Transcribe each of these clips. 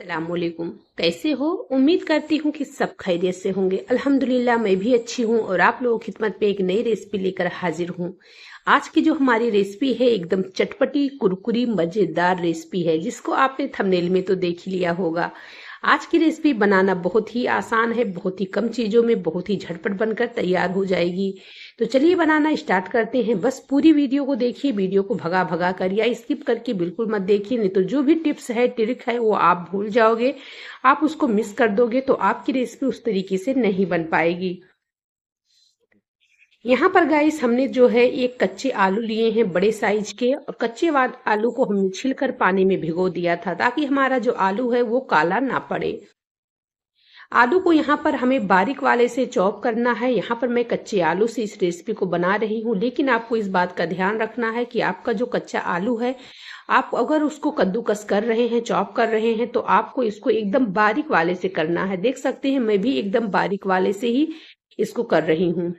अस्सलामुअलैकुम। कैसे हो? उम्मीद करती हूँ कि सब खैरियत से होंगे। अल्हम्दुलिल्लाह मैं भी अच्छी हूँ और आप लोगों की खिदमत पे एक नई रेसिपी लेकर हाजिर हूँ। आज की जो हमारी रेसिपी है एकदम चटपटी कुरकुरी मजेदार रेसिपी है, जिसको आपने थंबनेल में तो देख ही लिया होगा। आज की रेसिपी बनाना बहुत ही आसान है, बहुत ही कम चीजों में बहुत ही झटपट बनकर तैयार हो जाएगी। तो चलिए बनाना स्टार्ट करते हैं। बस पूरी वीडियो को देखिए, वीडियो को भगा भगा कर या स्किप करके बिल्कुल मत देखिए, नहीं तो जो भी टिप्स है ट्रिक है वो आप भूल जाओगे, आप उसको मिस कर दोगे तो आपकी रेसिपी उस तरीके से नहीं बन पाएगी। यहाँ पर गाइस हमने जो है एक कच्चे आलू लिए हैं बड़े साइज के, और कच्चे आलू को हमने छिलकर पानी में भिगो दिया था ताकि हमारा जो आलू है वो काला ना पड़े। आलू को यहाँ पर हमें बारीक वाले से चॉप करना है। यहाँ पर मैं कच्चे आलू से इस रेसिपी को बना रही हूँ, लेकिन आपको इस बात का ध्यान रखना है कि आपका जो कच्चा आलू है, आप अगर उसको कद्दूकस कर रहे हैं, चॉप कर रहे हैं, तो आपको इसको एकदम बारीक वाले से करना है। देख सकते हैं मैं भी एकदम बारीक वाले से ही इसको कर रही हूँ।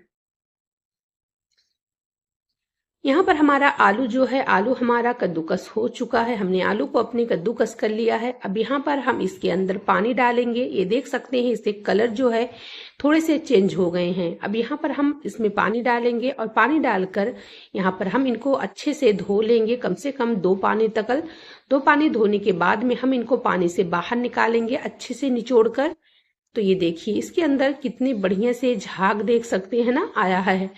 यहाँ पर हमारा आलू जो है, आलू हमारा कद्दूकस हो चुका है। हमने आलू को अपने कद्दूकस कर लिया है। अब यहाँ पर हम इसके अंदर पानी डालेंगे। ये देख सकते हैं इससे कलर जो है थोड़े से चेंज हो गए हैं। अब यहाँ पर हम इसमें पानी डालेंगे और पानी डालकर यहाँ पर हम इनको अच्छे से धो लेंगे, कम से कम 2 पानी तक। 2 पानी धोने के बाद में हम इनको पानी से बाहर निकालेंगे अच्छे से निचोड़ कर। तो ये देखिए इसके अंदर कितने बढ़िया से झाग देख सकते हैं ना आया है।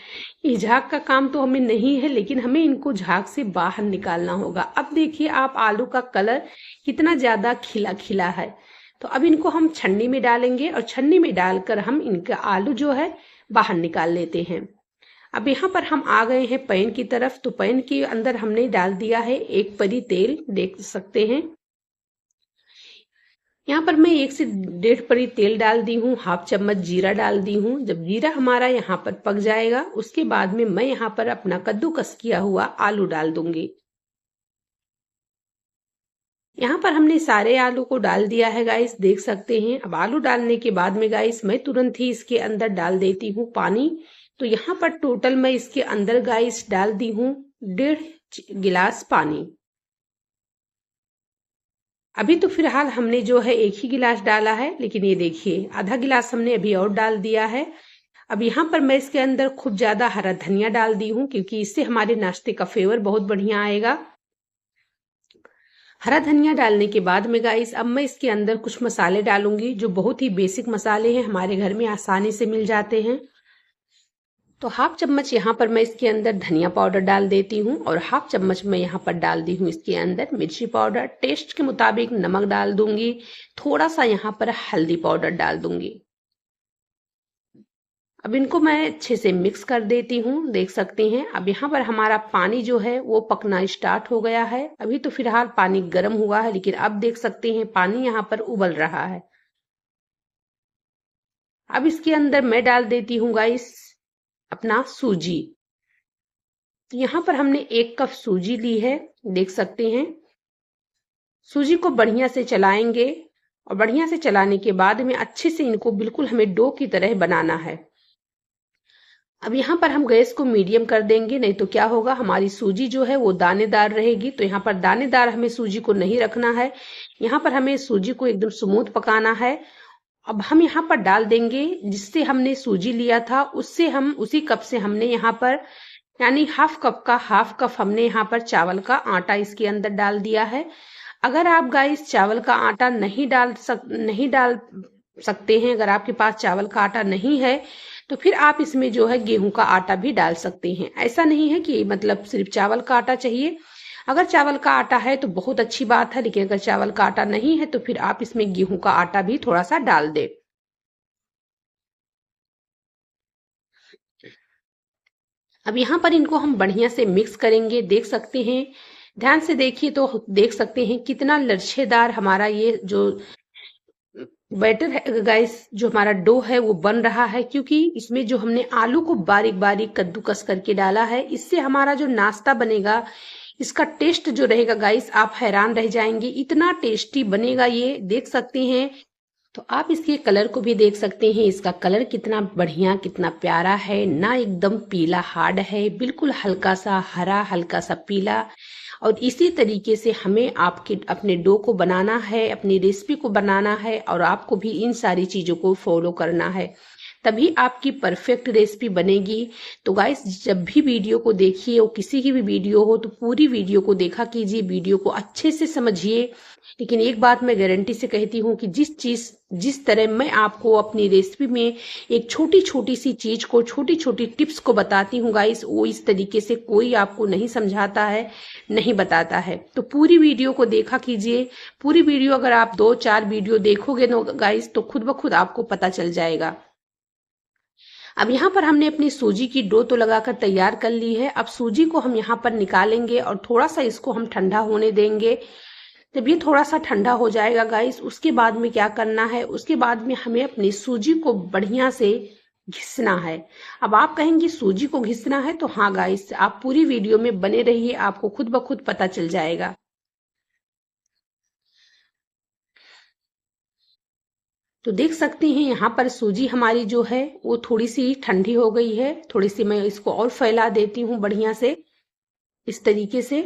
ये झाग का काम तो हमें नहीं है, लेकिन हमें इनको झाग से बाहर निकालना होगा। अब देखिए आप आलू का कलर कितना ज्यादा खिला खिला है। तो अब इनको हम छन्नी में डालेंगे और छन्नी में डालकर हम इनका आलू जो है बाहर निकाल लेते हैं। अब यहाँ पर हम आ गए हैं पैन की तरफ। तो पैन के अंदर हमने डाल दिया है 1 परी तेल, देख सकते हैं। यहाँ पर मैं 1 से 1.5 परी तेल डाल दी हूँ, हाफ चम्मच जीरा डाल दी हूँ। जब जीरा हमारा यहाँ पर पक जाएगा, उसके बाद में मैं यहाँ पर अपना कद्दूकस किया हुआ आलू डाल दूंगी। यहाँ पर हमने सारे आलू को डाल दिया है गाइस, देख सकते हैं। अब आलू डालने के बाद में गाइस मैं तुरंत ही इसके अंदर डाल देती हूँ पानी। तो यहाँ पर टोटल मैं इसके अंदर गाइस डाल दी हूँ 1.5 गिलास पानी। अभी तो फिलहाल हमने जो है 1 ही गिलास डाला है, लेकिन ये देखिए आधा गिलास हमने अभी और डाल दिया है। अब यहाँ पर मैं इसके अंदर खूब ज्यादा हरा धनिया डाल दी हूँ, क्योंकि इससे हमारे नाश्ते का फ्लेवर बहुत बढ़िया आएगा। हरा धनिया डालने के बाद में गाइस अब मैं इसके अंदर कुछ मसाले डालूंगी, जो बहुत ही बेसिक मसाले हैं, हमारे घर में आसानी से मिल जाते हैं। तो हाफ चम्मच यहाँ पर मैं इसके अंदर धनिया पाउडर डाल देती हूँ, और हाफ चम्मच मैं यहाँ पर डाल दी हूँ इसके अंदर मिर्ची पाउडर। टेस्ट के मुताबिक नमक डाल दूंगी, थोड़ा सा यहाँ पर हल्दी पाउडर डाल दूंगी। अब इनको मैं अच्छे से मिक्स कर देती हूँ, देख सकते हैं। अब यहाँ पर हमारा पानी जो है वो पकना स्टार्ट हो गया है। अभी तो फिलहाल पानी गर्म हुआ है, लेकिन अब देख सकते हैं पानी यहाँ पर उबल रहा है। अब इसके अंदर मैं डाल देती हूँ गाइस अपना सूजी। यहाँ पर हमने 1 कप सूजी ली है, देख सकते हैं। सूजी को बढ़िया से चलाएंगे, और बढ़िया से चलाने के बाद में अच्छे से इनको बिल्कुल हमें डो की तरह बनाना है। अब यहाँ पर हम गैस को मीडियम कर देंगे, नहीं तो क्या होगा, हमारी सूजी जो है वो दानेदार रहेगी। तो यहाँ पर दानेदार हमें सूजी को नहीं रखना है, यहाँ पर हमें सूजी को एकदम स्मूथ पकाना है। अब हम यहाँ पर डाल देंगे, जिससे हमने सूजी लिया था उससे हम उसी कप से हमने यहाँ पर यानी हाफ कप का हाफ कप हमने यहाँ पर चावल का आटा इसके अंदर डाल दिया है। अगर आप गाइस चावल का आटा नहीं डाल सकते हैं, अगर आपके पास चावल का आटा नहीं है, तो फिर आप इसमें जो है गेहूं का आटा भी डाल सकते हैं। ऐसा नहीं है कि मतलब सिर्फ चावल का आटा चाहिए। अगर चावल का आटा है तो बहुत अच्छी बात है, लेकिन अगर चावल का आटा नहीं है तो फिर आप इसमें गेहूं का आटा भी थोड़ा सा डाल दें। अब यहाँ पर इनको हम बढ़िया से मिक्स करेंगे, देख सकते हैं। ध्यान से देखिए तो देख सकते हैं कितना लच्छेदार हमारा ये जो बैटर है गाइस, जो हमारा डो है वो बन रहा है। क्योंकि इसमें जो हमने आलू को बारीक बारीक कद्दूकस करके डाला है, इससे हमारा जो नाश्ता बनेगा, इसका टेस्ट जो रहेगा गाइस, आप हैरान रह जाएंगे, इतना टेस्टी बनेगा ये, देख सकते हैं। तो आप इसके कलर को भी देख सकते हैं, इसका कलर कितना बढ़िया कितना प्यारा है ना, एकदम पीला हार्ड है, बिल्कुल हल्का सा हरा हल्का सा पीला, और इसी तरीके से हमें आपके अपने डो को बनाना है, अपनी रेसिपी को बनाना है और आपको भी इन सारी चीज़ों को फॉलो करना है, तभी आपकी परफेक्ट रेसिपी बनेगी। तो गाइस जब भी वीडियो को देखिए, और किसी की भी वीडियो हो तो पूरी वीडियो को देखा कीजिए, वीडियो को अच्छे से समझिए। लेकिन एक बात मैं गारंटी से कहती हूँ कि जिस तरह मैं आपको अपनी रेसिपी में एक छोटी छोटी सी चीज को, छोटी छोटी टिप्स को बताती हूँ गाइस, वो इस तरीके से कोई आपको नहीं समझाता है, नहीं बताता है। तो पूरी वीडियो को देखा कीजिए। पूरी वीडियो अगर आप 2-4 वीडियो देखोगे ना गाइस, तो खुद ब खुद आपको पता चल जाएगा। अब यहाँ पर हमने अपनी सूजी की डो तो लगाकर तैयार कर ली है। अब सूजी को हम यहाँ पर निकालेंगे और थोड़ा सा इसको हम ठंडा होने देंगे। जब ये थोड़ा सा ठंडा हो जाएगा गाइस, उसके बाद में क्या करना है, उसके बाद में हमें अपनी सूजी को बढ़िया से घिसना है। अब आप कहेंगे सूजी को घिसना है, तो हाँ गाइस, आप पूरी वीडियो में बने रहिए, आपको खुद ब खुद पता चल जाएगा। तो देख सकते हैं यहाँ पर सूजी हमारी जो है वो थोड़ी सी ठंडी हो गई है। थोड़ी सी मैं इसको और फैला देती हूँ बढ़िया से, इस तरीके से।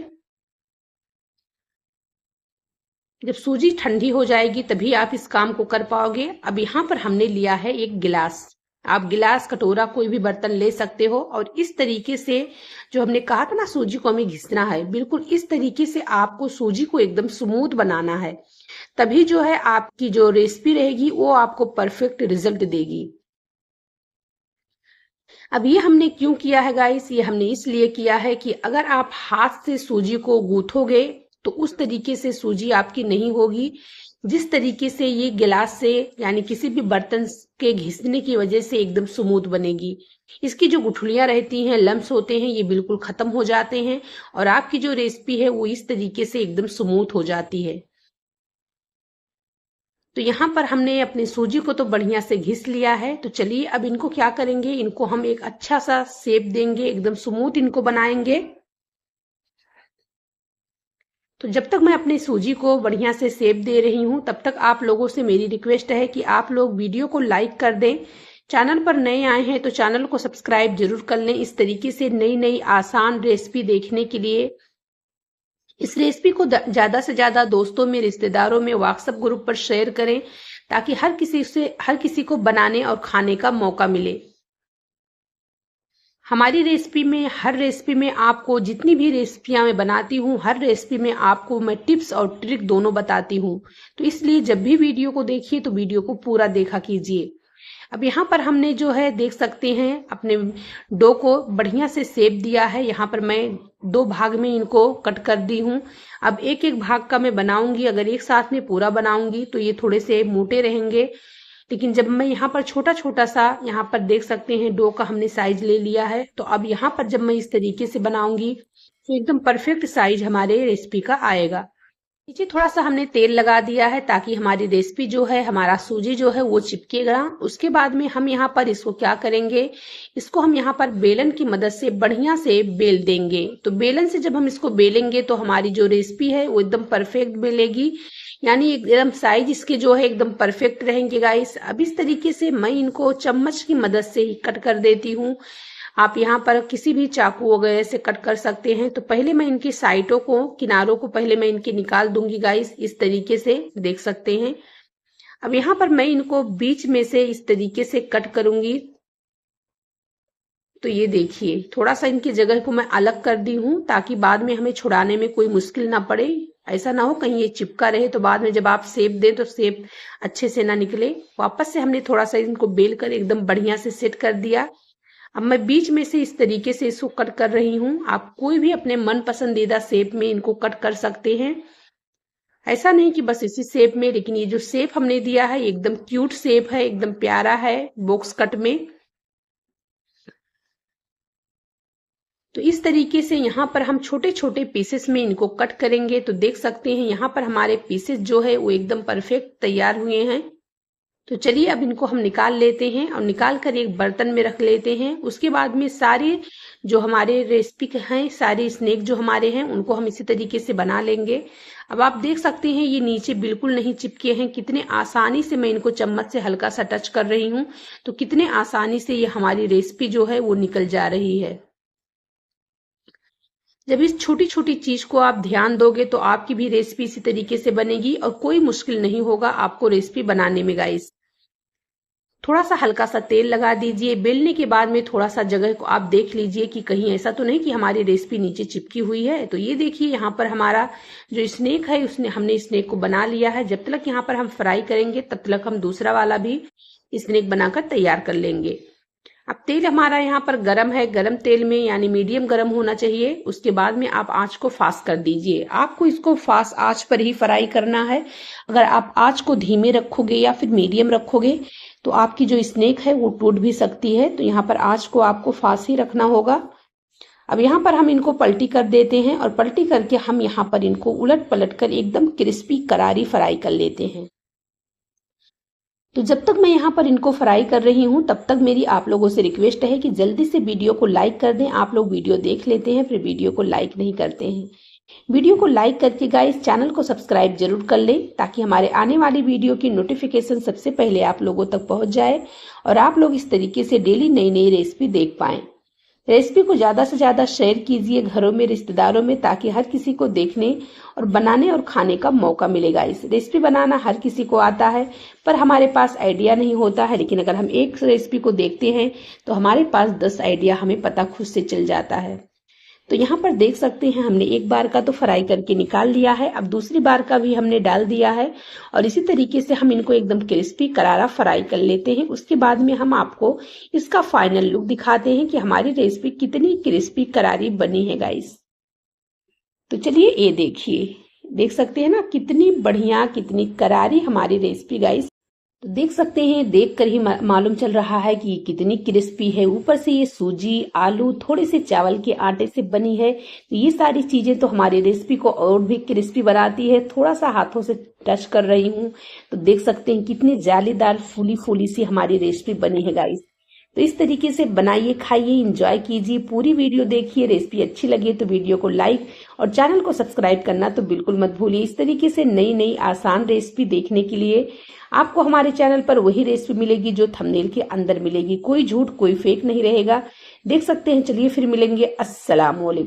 जब सूजी ठंडी हो जाएगी तभी आप इस काम को कर पाओगे। अब यहाँ पर हमने लिया है एक गिलास। आप गिलास, कटोरा, कोई भी बर्तन ले सकते हो। और इस तरीके से जो हमने कहा था ना सूजी को हमें घिसना है, बिल्कुल इस तरीके से आपको सूजी को एकदम स्मूथ बनाना है। तभी जो है आपकी जो रेसिपी रहेगी वो आपको परफेक्ट रिजल्ट देगी। अब ये हमने क्यों किया है गाइस, ये हमने इसलिए किया है कि अगर आप हाथ से सूजी को गूंथोगे तो उस तरीके से सूजी आपकी नहीं होगी, जिस तरीके से ये गिलास से यानी किसी भी बर्तन के घिसने की वजह से एकदम स्मूथ बनेगी। इसकी जो गुठलियां रहती हैं, लम्स होते हैं, ये बिल्कुल खत्म हो जाते हैं और आपकी जो रेसिपी है वो इस तरीके से एकदम स्मूथ हो जाती है। तो यहाँ पर हमने अपनी सूजी को तो बढ़िया से घिस लिया है। तो चलिए अब इनको क्या करेंगे, इनको हम एक अच्छा सा शेप देंगे, एकदम स्मूथ इनको बनाएंगे। तो जब तक मैं अपनी सूजी को बढ़िया से शेप दे रही हूँ, तब तक आप लोगों से मेरी रिक्वेस्ट है कि आप लोग वीडियो को लाइक कर दें। चैनल पर नए आए हैं तो चैनल को सब्सक्राइब जरूर कर लें। इस तरीके से नई नई आसान रेसिपी देखने के लिए इस रेसिपी को ज्यादा से ज्यादा दोस्तों में, रिश्तेदारों में, व्हाट्सएप ग्रुप पर शेयर करें, ताकि हर किसी को बनाने और खाने का मौका मिले। हमारी रेसिपी में, हर रेसिपी में आपको, जितनी भी रेसिपियां मैं बनाती हूँ, हर रेसिपी में आपको मैं टिप्स और ट्रिक दोनों बताती हूँ। तो इसलिए जब भी वीडियो को देखिए तो वीडियो को पूरा देखा कीजिए। अब यहाँ पर हमने जो है देख सकते हैं अपने डो को बढ़िया से शेप दिया है। यहाँ पर मैं 2 भाग में इनको कट कर दी हूँ। अब एक एक भाग का मैं बनाऊंगी। अगर एक साथ में पूरा बनाऊंगी तो ये थोड़े से मोटे रहेंगे, लेकिन जब मैं यहाँ पर छोटा छोटा सा, यहाँ पर देख सकते हैं डो का हमने साइज ले लिया है। तो अब यहाँ पर जब मैं इस तरीके से बनाऊंगी तो एकदम परफेक्ट साइज हमारे रेसिपी का आएगा। नीचे थोड़ा सा हमने तेल लगा दिया है ताकि हमारी रेसिपी जो है, हमारा सूजी जो है वो चिपकेगा। उसके बाद में हम यहाँ पर इसको क्या करेंगे, इसको हम यहाँ पर बेलन की मदद से बढ़िया से बेल देंगे। तो बेलन से जब हम इसको बेलेंगे तो हमारी जो रेसिपी है वो एकदम परफेक्ट बेलेगी, यानी एकदम साइज इसके जो है एकदम परफेक्ट रहेंगे गाइस। अब इस तरीके से मैं इनको चम्मच की मदद से ही कट कर देती हूँ। आप यहाँ पर किसी भी चाकू वगैरह से कट कर सकते हैं। तो पहले मैं इनकी साइडों को, किनारों को पहले मैं इनके निकाल दूंगी गाइस, इस तरीके से देख सकते हैं। अब यहाँ पर मैं इनको बीच में से इस तरीके से कट करूंगी। तो ये देखिए थोड़ा सा इनकी जगह को मैं अलग कर दी हूँ ताकि बाद में हमें छुड़ाने में कोई मुश्किल ना पड़े। ऐसा ना हो कहीं ये चिपका रहे तो बाद में जब आप शेप दें तो शेप अच्छे से ना निकले। वापस से हमने थोड़ा सा इनको बेल कर एकदम बढ़िया से सेट कर दिया। अब मैं बीच में से इस तरीके से इसको कट कर रही हूँ। आप कोई भी अपने मन पसंदीदा शेप में इनको कट कर सकते हैं। ऐसा नहीं कि बस इसी शेप में, लेकिन ये जो शेप हमने दिया है एकदम क्यूट शेप है, एकदम प्यारा है बॉक्स कट में। तो इस तरीके से यहाँ पर हम छोटे छोटे पीसेस में इनको कट करेंगे। तो देख सकते हैं यहाँ पर हमारे पीसेस जो है वो एकदम परफेक्ट तैयार हुए हैं। तो चलिए अब इनको हम निकाल लेते हैं और निकाल कर एक बर्तन में रख लेते हैं। उसके बाद में सारे जो हमारे रेसिपी हैं, सारे स्नैक जो हमारे हैं, उनको हम इसी तरीके से बना लेंगे। अब आप देख सकते हैं ये नीचे बिल्कुल नहीं चिपके हैं। कितने आसानी से मैं इनको चम्मच से हल्का सा टच कर रही हूँ, तो कितने आसानी से ये हमारी रेसिपी जो है वो निकल जा रही है। जब इस छोटी छोटी चीज को आप ध्यान दोगे तो आपकी भी रेसिपी इसी तरीके से बनेगी और कोई मुश्किल नहीं होगा आपको रेसिपी बनाने में गाइस। थोड़ा सा हल्का सा तेल लगा दीजिए। बेलने के बाद में थोड़ा सा जगह को आप देख लीजिए कि कहीं ऐसा तो नहीं कि हमारी रेसिपी नीचे चिपकी हुई है। तो ये देखिए यहाँ पर हमारा जो स्नेक है उसने हमने स्नेक को बना लिया है। जब तक यहाँ पर हम फ्राई करेंगे तब तक हम दूसरा वाला भी स्नेक बनाकर तैयार कर लेंगे। अब तेल हमारा यहाँ पर गरम है, गरम तेल में यानी मीडियम गरम होना चाहिए। उसके बाद में आप आंच को फास्ट कर दीजिए। आपको इसको फास्ट आंच पर ही फ्राई करना है। अगर आप आंच को धीमे रखोगे या फिर मीडियम रखोगे तो आपकी जो स्नेक है वो टूट भी सकती है। तो यहाँ पर आंच को आपको फास्ट ही रखना होगा। अब यहाँ पर हम इनको पलटी कर देते हैं और पलटी करके हम यहाँ पर इनको उलट पलट कर एकदम क्रिस्पी करारी फ्राई कर लेते हैं। तो जब तक मैं यहाँ पर इनको फ्राई कर रही हूँ तब तक मेरी आप लोगों से रिक्वेस्ट है कि जल्दी से वीडियो को लाइक कर दें। आप लोग वीडियो देख लेते हैं फिर वीडियो को लाइक नहीं करते हैं। वीडियो को लाइक करके गाइस चैनल को सब्सक्राइब जरूर कर लें ताकि हमारे आने वाली वीडियो की नोटिफिकेशन सबसे पहले आप लोगों तक पहुंच जाए और आप लोग इस तरीके से डेली नई नई रेसिपी देख पाएं। रेसिपी को ज्यादा से ज्यादा शेयर कीजिए घरों में, रिश्तेदारों में, ताकि हर किसी को देखने और बनाने और खाने का मौका मिलेगा। इस रेसिपी बनाना हर किसी को आता है पर हमारे पास आइडिया नहीं होता है। लेकिन अगर हम एक रेसिपी को देखते हैं तो हमारे पास 10 आइडिया हमें पता खुद से चल जाता है। तो यहाँ पर देख सकते हैं हमने एक बार का तो फ्राई करके निकाल लिया है। अब दूसरी बार का भी हमने डाल दिया है और इसी तरीके से हम इनको एकदम क्रिस्पी करारा फ्राई कर लेते हैं। उसके बाद में हम आपको इसका फाइनल लुक दिखाते हैं कि हमारी रेसिपी कितनी क्रिस्पी करारी बनी है गाइस। तो चलिए ये देखिए, देख सकते हैं ना कितनी बढ़िया कितनी करारी हमारी रेसिपी गाइस। तो देख सकते हैं, देख कर ही मालूम चल रहा है कि कितनी क्रिस्पी है। ऊपर से ये सूजी, आलू, थोड़े से चावल के आटे से बनी है। तो ये सारी चीजें तो हमारी रेसिपी को और भी क्रिस्पी बनाती है। थोड़ा सा हाथों से टच कर रही हूँ तो देख सकते हैं कितनी जालीदार फूली फूली सी हमारी रेसिपी बनी है गाइस। तो इस तरीके से बनाइए, खाइए, एंजॉय कीजिए, पूरी वीडियो देखिए। रेसिपी अच्छी लगी तो वीडियो को लाइक और चैनल को सब्सक्राइब करना तो बिल्कुल मत भूलिए। इस तरीके से नई नई आसान रेसिपी देखने के लिए आपको हमारे चैनल पर वही रेसिपी मिलेगी जो थंबनेल के अंदर मिलेगी। कोई झूठ कोई फेक नहीं रहेगा। देख सकते हैं। चलिए फिर मिलेंगे। अस्सलाम वालेकुम।